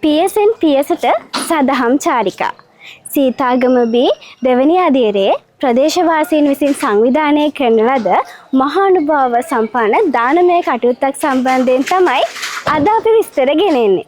පියසෙන් පියසට සදහම් චාරිකා සීතාගම බී දෙවැනි අදියරේ ප්‍රදේශවාසීන් විසින් සංවිධානය කරන ලද මහානුභාව සම්පන්න දානමය කටයුත්තක් සම්බන්ධයෙන් තමයි අද අපි විස්තර ගෙනෙන්නේ.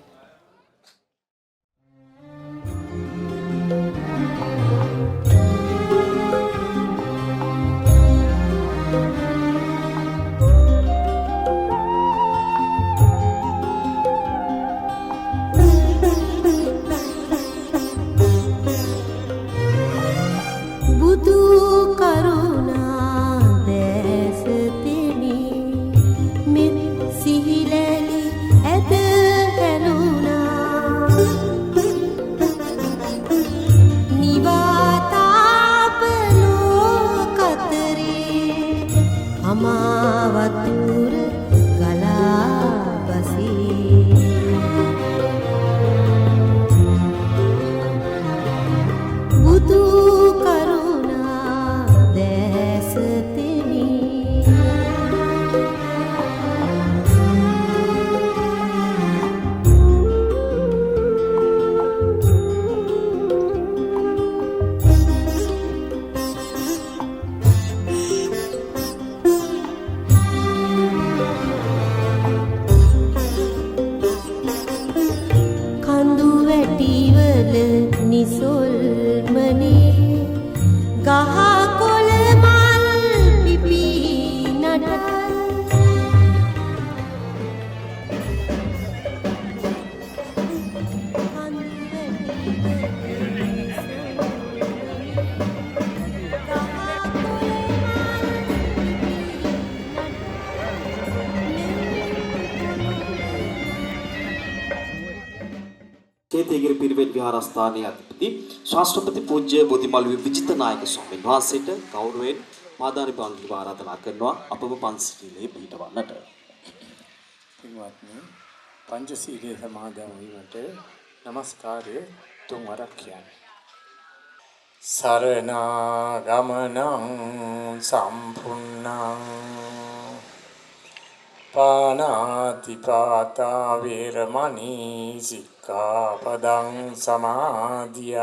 චේතයගිරි පිරිවෙන් විහාරස්ථානයේ අධිපති ශාස්ත්‍රපති පූජ්‍ය බෝධිමල්වි විජිත නායක ස්වාමීන් වහන්සේට ගෞරවයෙන් පාදාරි පාන්තිව ආරාධනා කරනවා අපව පන්සිලේ පිහිටවන්නට. පින්වත්නි, පංචශීලයේ සමාදන් වීමට নমස්කාරය තුන්වරක් කියන්නේ. සරණාගමනං සම්පූර්ණං පානාතිපාතා වේරමණී සික්ඛාපදං සමාදියාමි.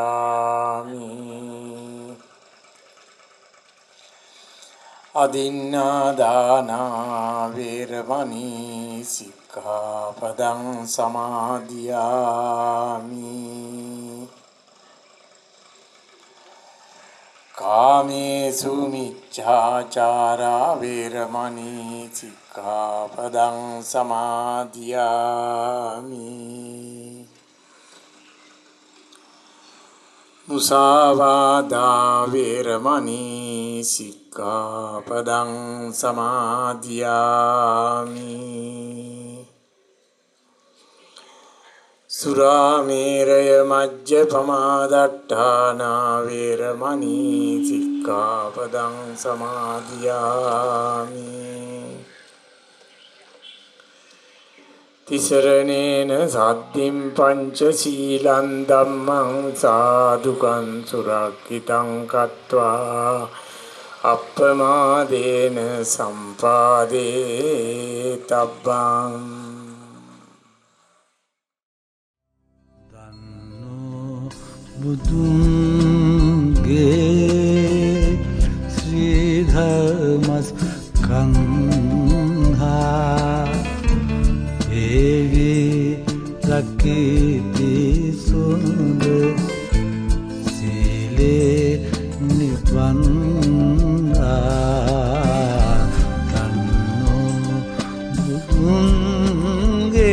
අදින්නාදානා වේරමණී සික්ඛාපදං සමාදියාමි. කාමේසු මිච්ඡාචාරා වේරමණී සික්ඛාපදං සමාදියාමි. මුසාවාදා වේරමණී සික්ඛාපදං සමාදියාමි. සුරාමේරය මජ්ජපමාදට්ඨානා වේරමණී සික්ඛාපදං සමාදියාමි. තිසරණේන සද්ධින් පංචශීලං ධම්මං සාදුකං සුරක්ඛිතං කତ୍වා අප්පමාදේන සම්පාදේ තබ්බං. බුදුන්ගේ ශ්‍රී ධර්මස්කන්ධා ඒවි රකිති සුන්ද සීලේ නිබ්බන්දා තන්නෝ බුදුන්ගේ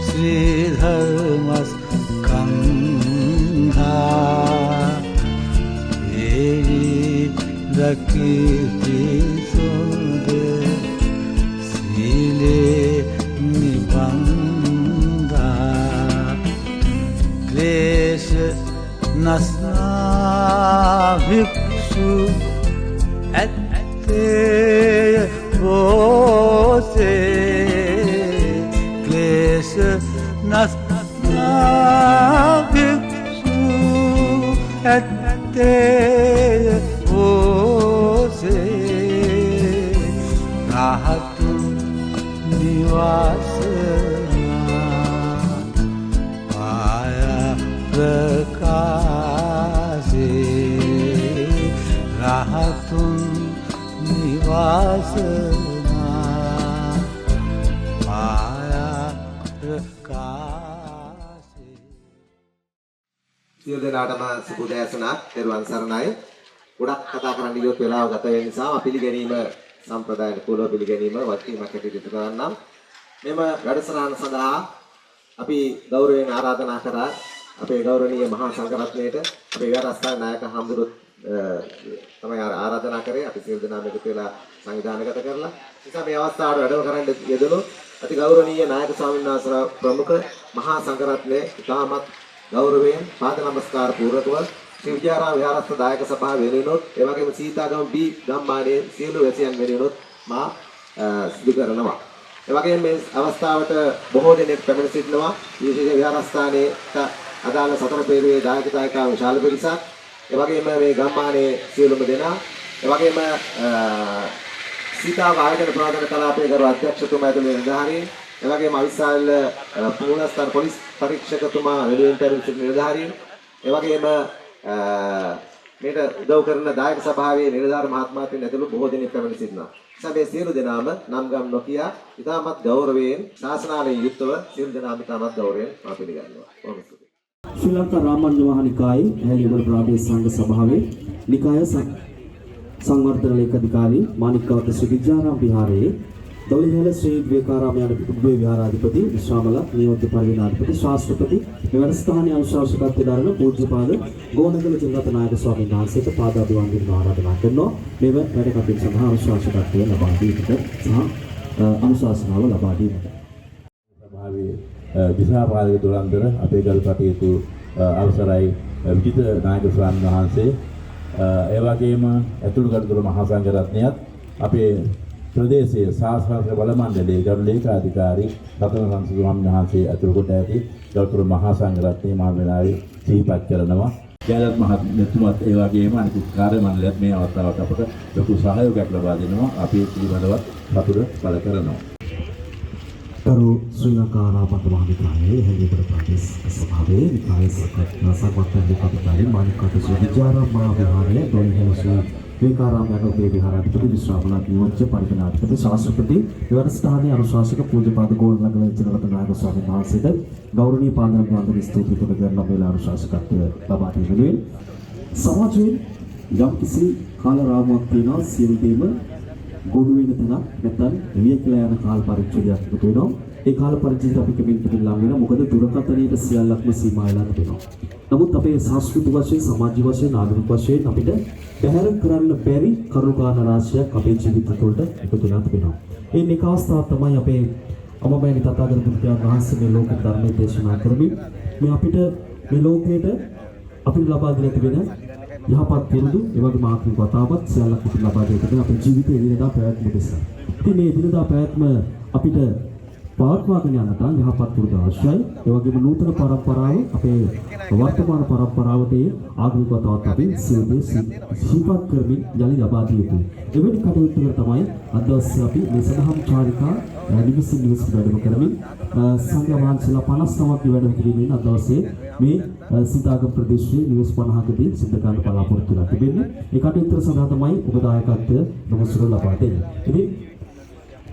ශ්‍රී ධර්මස් රකිති සුන්ද සීලේ නිබන්දා ක්ලේශ නස්නා භික්ෂු ඇත්තේ බෝසේ ක්ලේශ නස්නා භික්ෂු ඇත්තේ රහතු නිවාසනා වාසනා ආයකාසේ. සියලු දෙනාටම සුබ දැසනා පෙරවන් සරණයි. ගොඩක් කතා කරන්න ගියොත් වෙලාව ගත වෙන නිසා පිළිගැනීම සම්ප්‍රදායට කුලව පිළිගැනීම වටිනාකමක් ඇටියට කරන්නම්. මෙම වැඩසටහන සඳහා අපි ගෞරවයෙන් ආරාධනා කරා අපේ ගෞරවනීය මහා සංඝරත්නයට අපේ විහාරස්ථාන නායක හඳුරුත් තමයි ආරාධනා කරේ. අපි සියලු දෙනාම එකතු වෙලා සංවිධානගත කරලා. නිසා මේ අවස්ථාවට වැඩම කරන්න යෙදුණු අති ගෞරවනීය නායක ස්වාමීන් වහන්සේ ප්‍රමුඛ මහා සංඝරත්නයේ ඉතාමත් ගෞරවයෙන් පාද නමස්කාර පූර්වකව ශ්‍රී විජයාරාම විහාරස්ථ දායක සභාව වෙනුනොත් ඒ වගේම සීතාගම බී ගම්මානයේ සියලු වැසියන් වෙනුනොත් මා සිදු කරනවා. ඒ වගේම මේ අවස්ථාවට බොහෝ දෙනෙක් පැමිණ සිටිනවා. විශේෂ විහාරස්ථානයේ අදාළ සතර පෙරුවේ දායක දායකා විශාල පිරිසක්. ඒ වගේම මේ ගම්මානයේ සියලුම දෙනා ඒ වගේම සීතාව ආයතන ප්‍රාදන කලාපයේ ගරු අධ්‍යක්ෂතුමා ඇතුළු නිලධාරීන් ඒ වගේම අවිස්සාවල පූර්ණස්ථාන පොලිස් පරීක්ෂකතුමා වෙනුවෙන් පැමිණ සිටින නිලධාරීන් ඒ වගේම මේට උදව් කරන දායක සභාවේ නිලධාර මහත්මයාත් ඇතුළු බොහෝ දෙනෙක් පැමිණ සිටිනවා. සබේ සියලු දෙනාම නම් ගම් නොකිය ඉතාමත් ගෞරවයෙන් ශාසනාලයෙන් යුක්තව සියලු දෙනාම ඉතාමත් ගෞරවයෙන් මා පිළිගන්නවා. බොහොම ස්තුතියි. ශ්‍රී ලංකා රාමඤ්ඤ මහනිකායේ හැලියගොඩ ප්‍රාදේශ සංඝ සභාවේ නිකාය සංවර්ධන ලේකධිකාරී මාණික්කවත්ත ශ්‍රී විජයාරාම විහාරයේ දොලිහල ශ්‍රී විවේකාරාම යන උද්වේ විහාරාධිපති විශ්‍රාමල නියෝජ්‍ය පරිවේනාධිපති ශාස්ත්‍රපති මෙවරස්ථානයේ අනුශාසකත්වයෙන් දරන පූජ්‍යපාද ගෝනගල ජනරත් නායක ස්වාමීන් වහන්සේට පාදාභිවන්දන ආරාධනා කරනවා. මෙව වැඩ කටයුතු සඳහා අනුශාසකත්වය ලබා දීමට සහ අනුශාසනාව ලබා දීමට සභාවේ විසාපාදක දුරන්දර අපේ ගල් කටයුතු අවසරයි විජිත නායක ස්වාමීන් වහන්සේ ඒ වගේම ඇතුළුගඩතුර මහා සංඝරත්නයත් අපේ ප්‍රදේශයේ සාස්ත්‍රික බල මණ්ඩලයේ ගරු ලේකාධිකාරී රතන සංසි ස්වාමීන් වහන්සේ ඇතුළු කොට ඇති ගල්තුර මහා සංඝරත්නයේ මහා වෙලාවේ සිහිපත් කරනවා. ජයලත් මහත්මයාත් ඒ වගේම අනිකුත් කාර්ය මණ්ඩලයත් මේ අවස්ථාවට අපට ලොකු සහයෝගයක් ලබා දෙනවා. අපි ඒ පිළිබඳව සතුට පළ කරනවා. කරු ශ්‍රී ලංකා රාමඤ්ඤ මහනිකායේ හැලියගොඩ ප්‍රාදේශ සභාවේ නිකාය සංවර්ධන ලේකධිකාරී මාණික්කවත්ත ශ්‍රී විජයාරාම මහා විහාරයේ දොලිහල ශ්‍රී විවේකාරාම යන උද්වේ විහාරාධිපති විශ්‍රාමල නියෝජ්‍ය පරිවේනාධිපති ශාස්ත්‍රපති විවරස්ථානයේ අනුශාසක පූජ්‍යපාද ගෝනගල ජනරත් නායක ස්වාමීන් වහන්සේට ගෞරවනීය පාදනම්වන්දන ස්තුති පුද කරන වේලා අනුශාසකත්වය ලබා දී වෙනුවෙන් සමාජයෙන් යම්කිසි කාල රාමුවක් තියෙනවා සියලු දේම ගොනු වෙන තැනක් නැත්නම් එළිය කියලා යන කාල පරිච්ඡේදයක් එකතු වෙනවා. ඒ කාල පරිච්ඡේදය අපි කෙමින් ලං වෙනවා. මොකද දුරකථනයේ සියල්ලක්ම සීමා වෙලා තිබෙනවා. නමුත් අපේ සංස්කෘතික වශයෙන්, සමාජික වශයෙන්, ආගමික වශයෙන් අපිට පැහැර කරන්න බැරි කරුණාකාරණ රාශියක් අපේ ජීවිත තුළට එකතු වෙලා තිබෙනවා. ඒ එක අවස්ථාවක් තමයි අපේ අමබෑනි තථාගත බුදුරජාණන් වහන්සේ මේ ලෝක ධර්මයේ දේශනා කරමින් මේ අපිට මේ ලෝකයට අපිට ලබා දෙන තිබෙන යහපත් පුරුදු ඒ වගේම ආත්මික වතාවත් සියල්ලක් අපිට ලබා දෙන්න තිබෙන අපේ ජීවිතයේ එදිනදා පැවැත්ම නිසා. ඉතින් මේ එදිනදා පැවැත්ම අපිට පවත්වාගෙන යන්නට යහපත් පුරුදු අවශ්‍යයි. ඒ වගේම නූතන පරම්පරාව අපේ වර්තමාන පරම්පරාවට ආගමික වතාවත් අපි සිහිපත් කරමින් යලි ලබා දිය යුතුයි. එවැනි කටයුතු තමයි අද දවසේ අපි මේ සදහම් චාරිකා නිවසින් නිවසට වැඩම කරමින් සංඝ වහන්සේලා 59ක් වැඩම කිරීමෙන් අද දවසේ මේ සීතාගම ප්‍රදේශයේ නිවස් 50කදී සිද්ධ කරන්න බලාපොරොත්තු වෙලා තිබෙන්නේ. ඒ කටයුතු සඳහා තමයි ඔබ දායකත්වය නොමසුරු ලබා දෙන්නේ. ඉතින්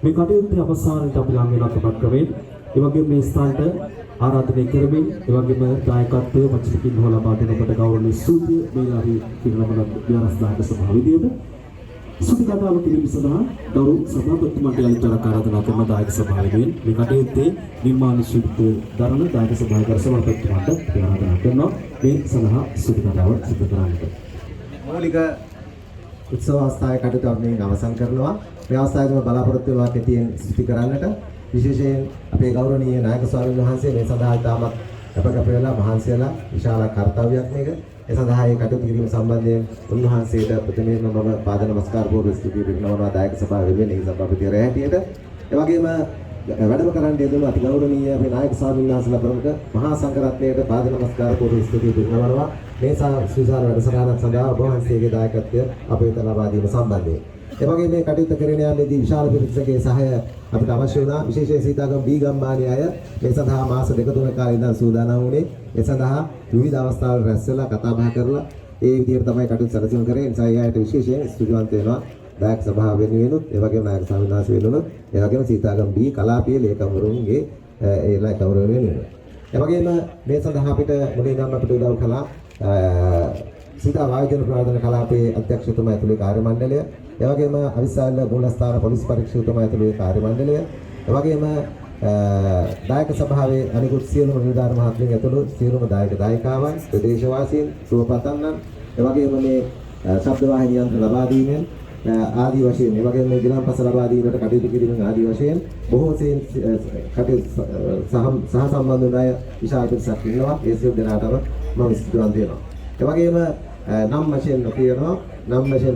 මේ කටයුත්තේ අවසානයේ අපි ලං වෙන අපට ක්‍රමයෙන් ඒ වගේම මේ ස්ථානට ආරාධනය කරමින් ඒ වගේම දායකත්වයේ වචනකින් හෝ ලබා දෙන ඔබට ගෞරවනීය සූත්‍ය මේ ආදී පිළිවෙලකට විහාරස්ථානක සභාව විදියට සුදු කතාව කිරීම සඳහා ගෞරව සභාපති මණ්ඩලයට ආරාධනා කරන දායක සභාවෙන් මේ කටයුත්තේ නිර්මාණ ශිල්ප දරන දායක සභාවේ සභාපතිතුමාට ආරාධනා කරනවා මේ සඳහා සුදු කතාව සිදු කරන්නට. මූලික උත්සව අවස්ථාවේ කටයුතු අපි අවසන් කරනවා. මේ අවස්ථාවේදී බලාපොරොත්තු වෙනවා කෙටියෙන් ස්තුති කරන්නට. විශේෂයෙන් අපේ ගෞරවනීය නායක ස්වාමීන් වහන්සේ මේ සඳහා ඉතාමත් අපකප වෙලා මහන්සියලා විශාල කාර්යයක් මේක. ඒ සඳහා ඒ කටයුතු කිරීම සම්බන්ධයෙන් උන්වහන්සේට ප්‍රථමයෙන්ම මම පාද නමස්කාර පූර්ව ස්තුතිය පිරිනමනවා දායක සභාව වෙනුවෙන් ඒ සභාපතිවරයා හැටියට. ඒ වගේම වැඩම කරන්න යෙදුණු අති ගෞරවනීය අපේ නායක ස්වාමීන් වහන්සේලා ප්‍රමුඛ මහා සංඝරත්නයට පාද නමස්කාර පූර්ව ස්තුතිය පිරිනමනවා. මේ සුසාර වැඩසටහනක් සඳහා ඔබ වහන්සේගේ දායකත්වය අප වෙත ලබා දීම සම්බන්ධයෙන්. ඒ වගේම මේ කටයුතු කරගෙන යාමේදී විශාල පිරිසකගේ සහාය අපිට අවශ්‍ය වුණා. විශේෂයෙන් සීතාගම බී ගම්මානයේ අය මේ සඳහා මාස 2-3 කාලේ ඉඳන් සූදානම් වුණේ. ඒ සඳහා විවිධ අවස්ථාවල රැස් වෙලා කතා බහ කරලා ඒ විදිහට තමයි කටයුතු සැලසීම කරේ. ඒ නිසා යායට විශේෂයෙන් ස්තුතිවන්ත වෙනවා. දායක සභාව වෙනුවෙනුත් ඒ වගේම නායක ස්වාමීන් වහන්සේ වෙනුවෙනුත් ඒ වගේම සීතාගම B කලාපීය ලේකම්වරුන්ගේ ඒ ලේකම්වරුන් වෙනුවෙනුත් ඒ වගේම මේ සඳහා අපිට මුලින්ම අපිට උදව් කළා සීතා වායුජන ප්‍රාර්ථන කලාපයේ අධ්‍යක්ෂතුමා ඇතුළේ කාර්ය මණ්ඩලය ඒ වගේම අවිස්සාල මූලස්ථාන පොලිස් පරීක්ෂකතුමා ඇතුළේ කාර්ය මණ්ඩලය ඒ වගේම දායක සභාවේ අනිකුත් සියලුම නිලධාරි මහත්මියන් ඇතුළු සියලුම දායක දායිකාවන් ප්‍රදේශවාසීන් සුවපතන්නන් ඒ වගේම මේ ශබ්ද වාහිනී යන්ත්‍ර ලබා දීමෙන් ආදී වශයෙන් ඒ වගේම මේ ගිලන්පස ලබා දීමට කටයුතු කිරීමෙන් ආදී වශයෙන් බොහෝ සෙයින් කටයුතු සහ සම්බන්ධ වන අය විශාල පිරිසක් ඉන්නවා ඒ සියලු දෙනාටම මම ස්තුතිවන්ත වෙනවා ඒ වගේම නම් වශයෙන්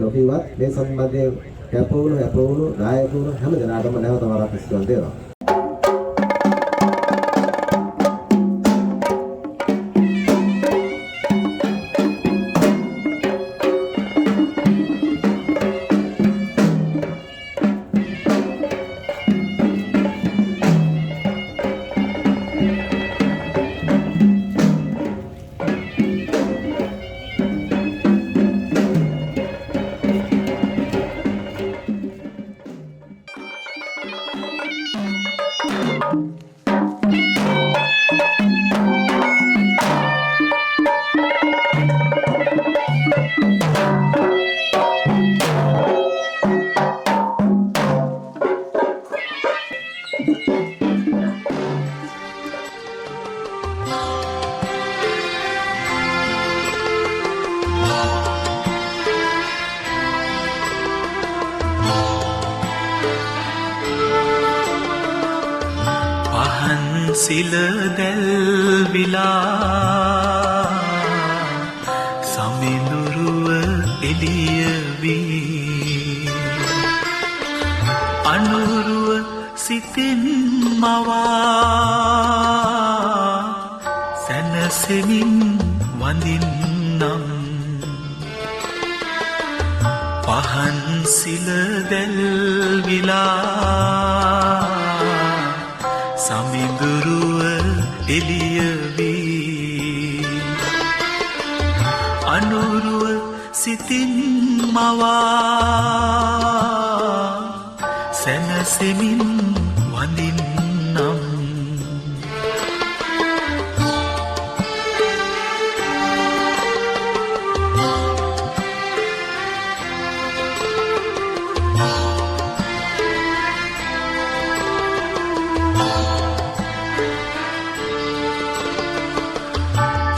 නොකියවත් මේ සම්බන්ධයෙන් කැපවුණු නායකවරුන් හැම දෙනාටම නැවත වරක් ස්තුතිවන්ත වෙනවා සිල දැල්විලා සමිඳුරුව එළිය වී අනුරුව සිතින් මවා සැනසෙමින් වඳින්නම් පහන් සිල දැල්විලා සමිඳුරුව එළිය වී අනුරුව සිතින් මවා සැනසෙමින් වඳින්නම්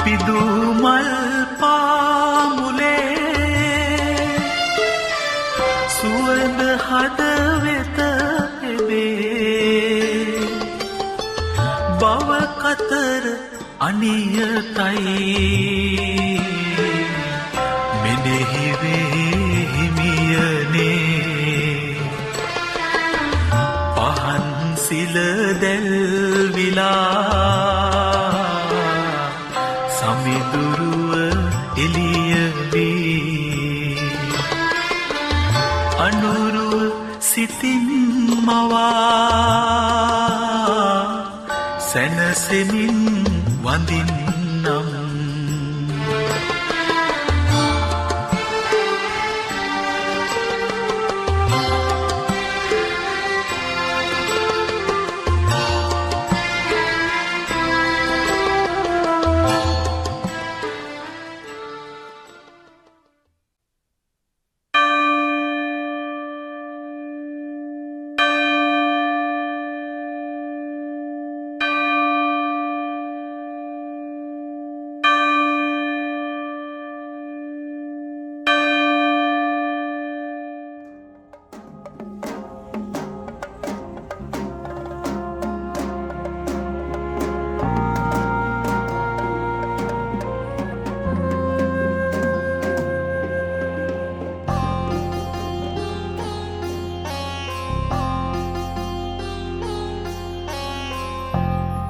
පිදුමල් පාමුලේ සුවඳ හද වෙත එබේ බව කතර අනියතයි මෙනෙහි වෙහිමියනේ පහන් සිල දැල්විලා සමිඳුරුව එළිය වී අනුරුව සිතින් මවා සැනසෙමින් වඳින්නම්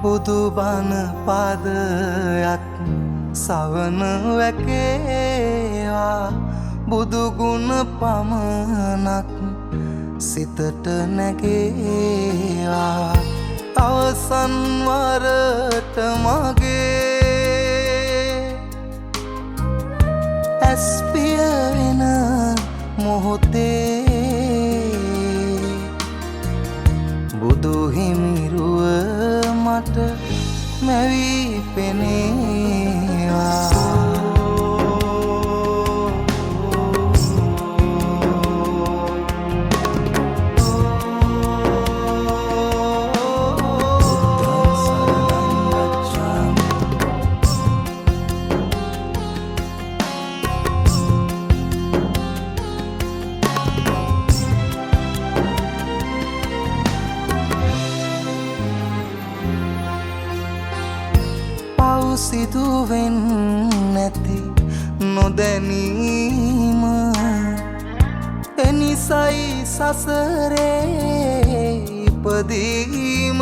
බුදුබණ පදයක් සවන වැකේවා බුදුගුණ පමණක් සිතට නැගේවා අවසන් වරට මගේ ඇස් පිය වෙන මොහොතේ මැවී පෙනේවා සිදුවෙන් නැති නොදැනීම එනිසයි සසරේ ඉපදීම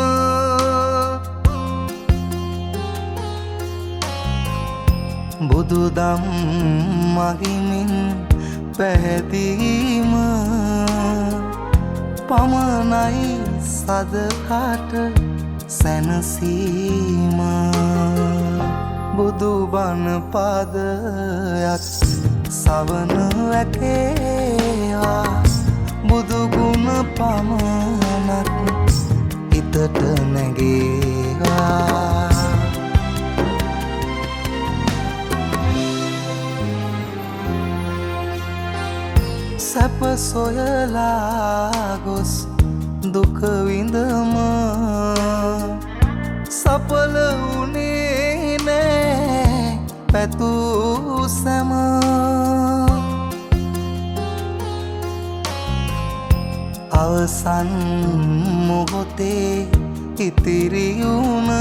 බුදුදම් මහිමින් පැහැදීම පමණයි සදහට සැනසීම බුදුබණ පාදයක් සවන වැකේවා බුදුගුණ පමණක් හිතට නැගේවා සැප සොයලා ගොස් දුක විඳම සඵල වුණේ නෑ පැtuu සැම අවසන් මොහොතේ ඉතිරි වුණ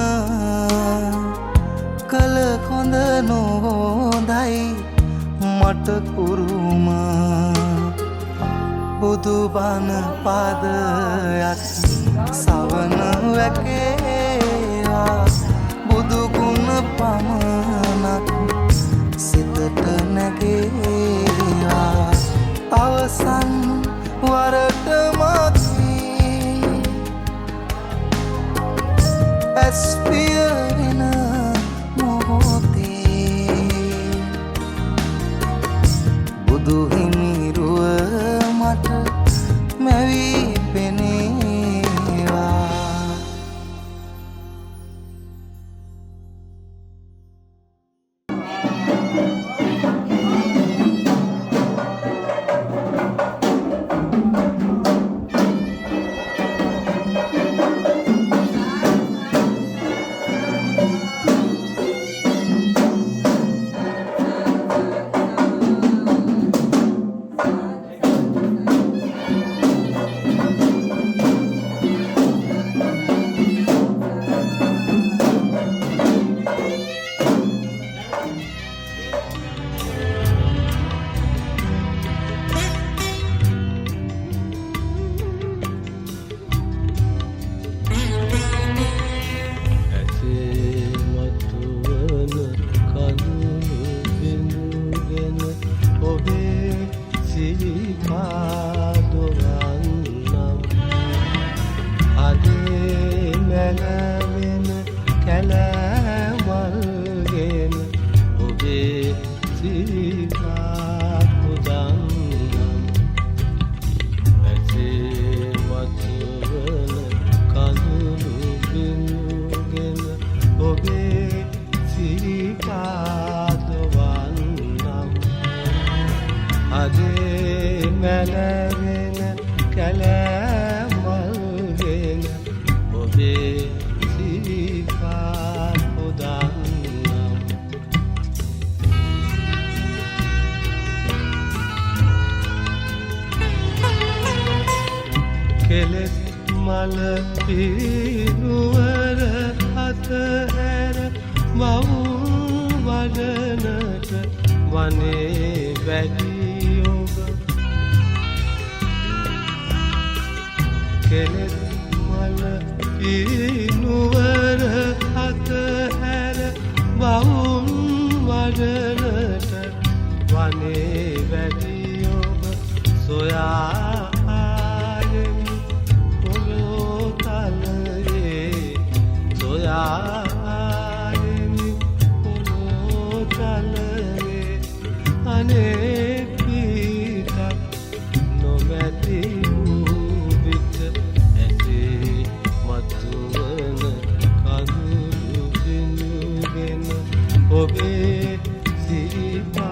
කල හොඳ නොහොඳයි මට කුරුම බුදුබණ පාදයක් සවන වැකේවා බුදුගුණ පමණක් සිතට නැගේවා අවසන් වරට මගේ ඇස් පියවෙන මොහොතේ බුදු හිමිරුව මට මැවී පෙනේවා කෙලෙස් මල පිරුවර අතහැර මව් වඩනට වනේ වැඩි ඔබ කෙලෙස් මල පිරුවර අතහැර මව් වඩනට වනේ වැඩි ඔබ සොයා නොමැති වූ විට ඇසේ මතුව ඔබේ සිරිපාදවන්නම්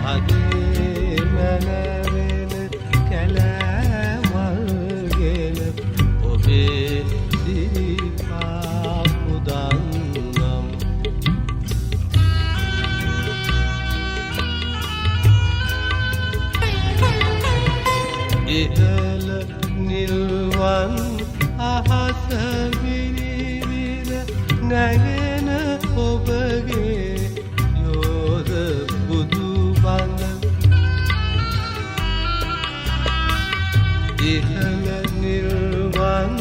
අදේ මැනවෙන කැලෑමල්ගෙන ඔබේ සිරිපාපුදන්නම් ඉහළ නිල්වන් අහස විනිවිද නැගෙන ඔබගේ යෝධ බුදු බඳ ඉහළ නිල්වන්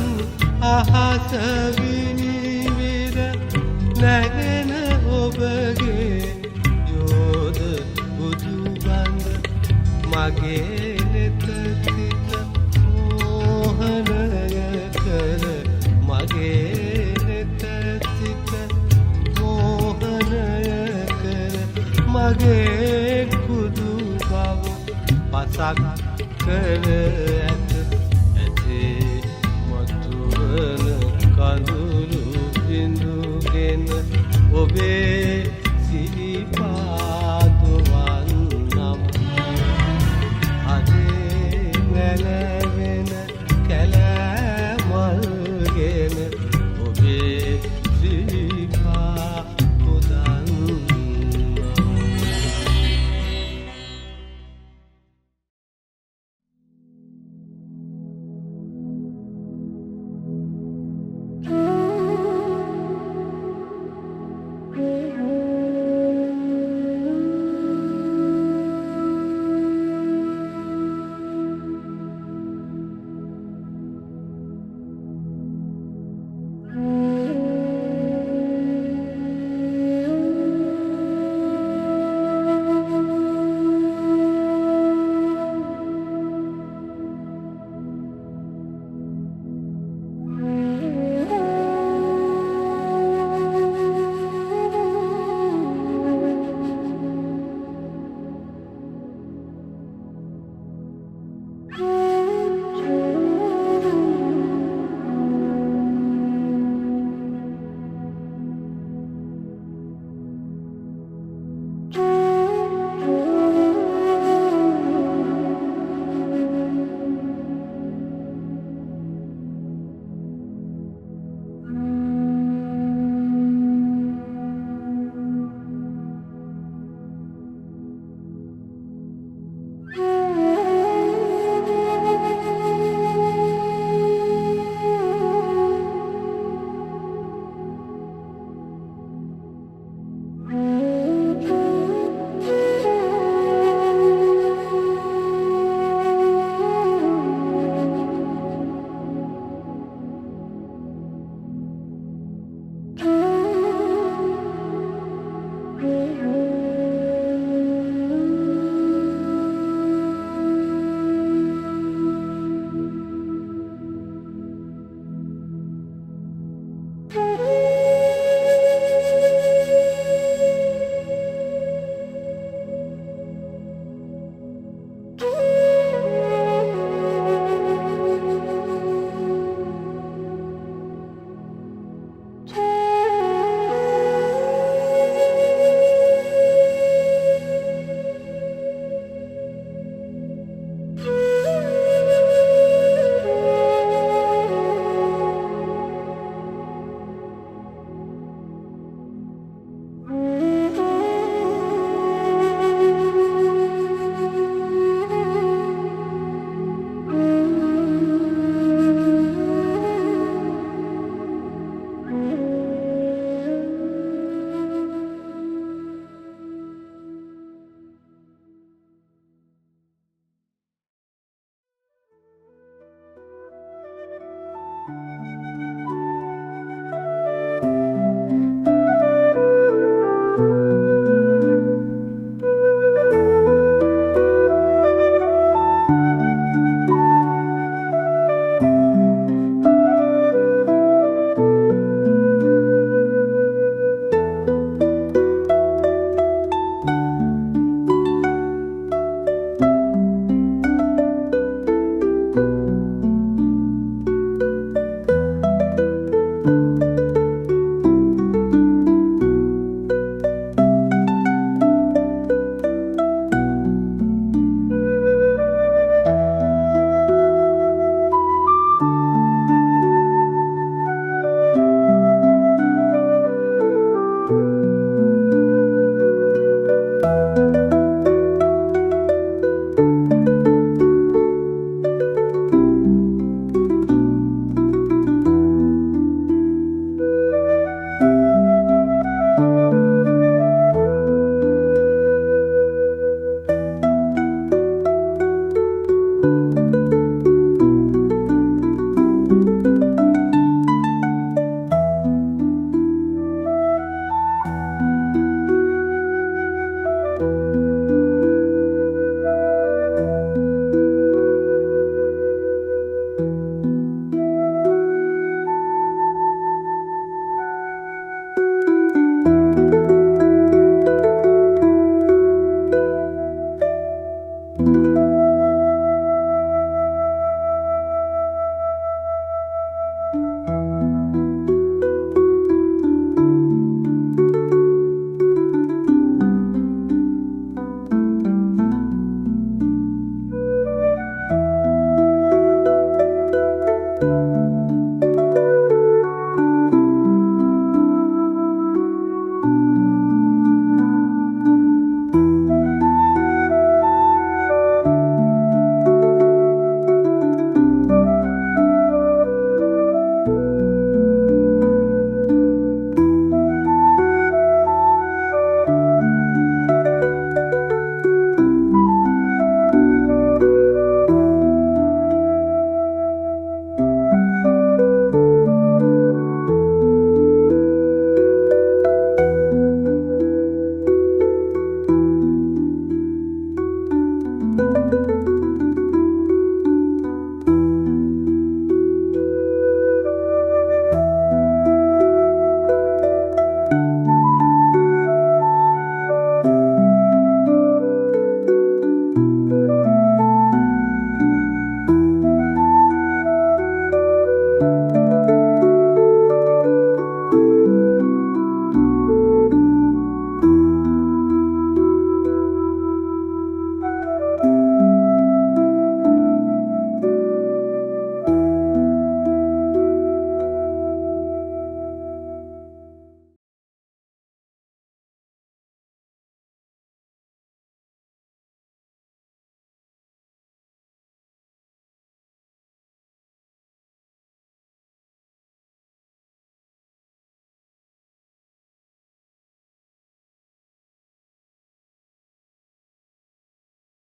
අහස විනිවිද නැගෙන ඔබගේ යෝධ බුදු බඳ මගේ නෙත සිත මෝහනය කර මගේ නෙත සිත මෝහනය කර මගේ කුදු බව පසක් කර ඇත ඇතේ මතුවන කඳුළු බිඳුගෙන ඔබේ